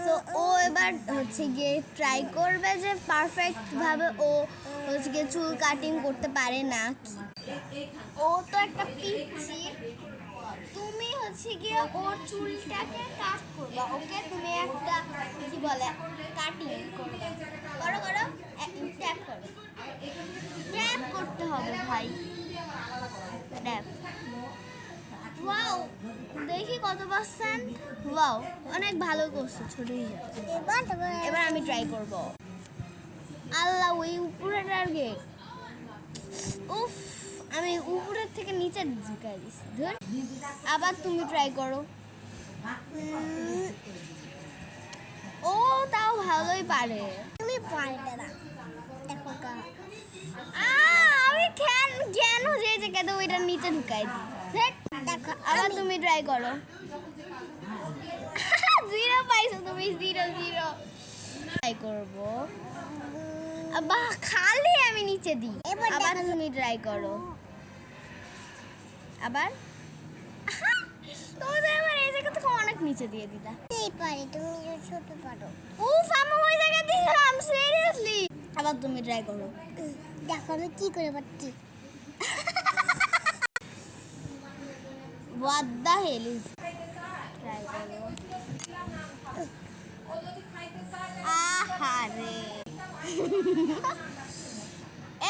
So ও এবার হচ্ছে গিয়ে ট্রাই করবে যে পারফেক্ট ভাবে ও হচ্ছে গিয়ে চুল কাটিং করতে পারে না কি। ও তো একটা পিচ্ছি, তুমি হচ্ছে গিয়ে ওর চুলটাকে কাট করবে। ওকে তুমি একটা কি বলে কাটিং করবে। করো করো, ট্যাপ করো, ট্যাপ করতে হবে ভাই, ট্যাপ। ওয়াও, দেখি কত পার্সেন্ট। ওয়াও, অনেক ভালো করছো ছোট হিসাবে। এবার আমি ট্রাই করব। আল্লাহ, ওই উপরে টার্গেট। উফ, আমি উপরের থেকে নিচে ঝুঁকাই দিছি। ধর, আবার তুমি ট্রাই করো। ও তাও ভালোই পারে। তুমি পারবে না, দেখো কা। আমি কেন কেন যে জায়গাতে ওইটার নিচে ঢুকাই দিই। দেখো, আবার তুমি ট্রাই করো। জিরো পাইছো তুমি, জিরো জিরো। ট্রাই করব। বাহ, খালি আমি নিচে দিই। আবার তুমি ট্রাই করো। আবার তুমি আমার এই জায়গা থেকে অনেক নিচে দিয়ে দিলা। এই পারি, তুমি ছোট পারো। উফ, আমি ওই জায়গা দিলাম সিরিয়াসলি। আবার তুমি ট্রাই করো। দেখো আমি কি করে পারছি। What the hell is? Try করো। আহারে।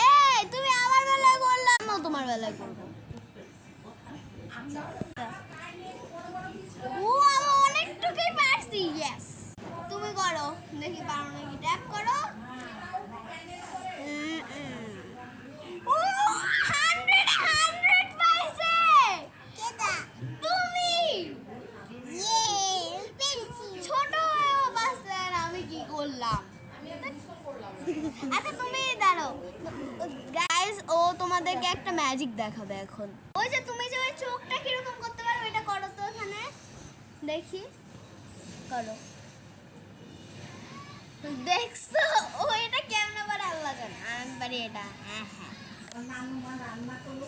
এই তুমি আমার বেলায় করলাম, আমিও তোমার বেলায় করব। ও, আমি অনেকটুকুই পারছি। ইয়েস, তুমি করো, দেখি পারো নাকি। ট্যাপ করো। ও 100 100 পাইছে। কেডা? তুমি। পেরেছি। ছোট হয়েও পারছে, আর আমি কি করলাম? আচ্ছা তুমি দাঁড়াও গাইস, ও তোমাদেরকে একটা ম্যাজিক দেখাবে এখন। ওই যে তুমি যে ওই চোখটা কিরকম করতে পারো, এটা করো তো এখানে দেখি। করো, দেখছো ও এটা কেমন পারে আল্লাহ জানে। আমি পারি এটা। হ্যাঁ হ্যাঁ,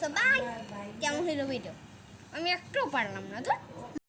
সো বাই। কেমন হলো ভিডিও? আমি একটুও পারলাম না তো।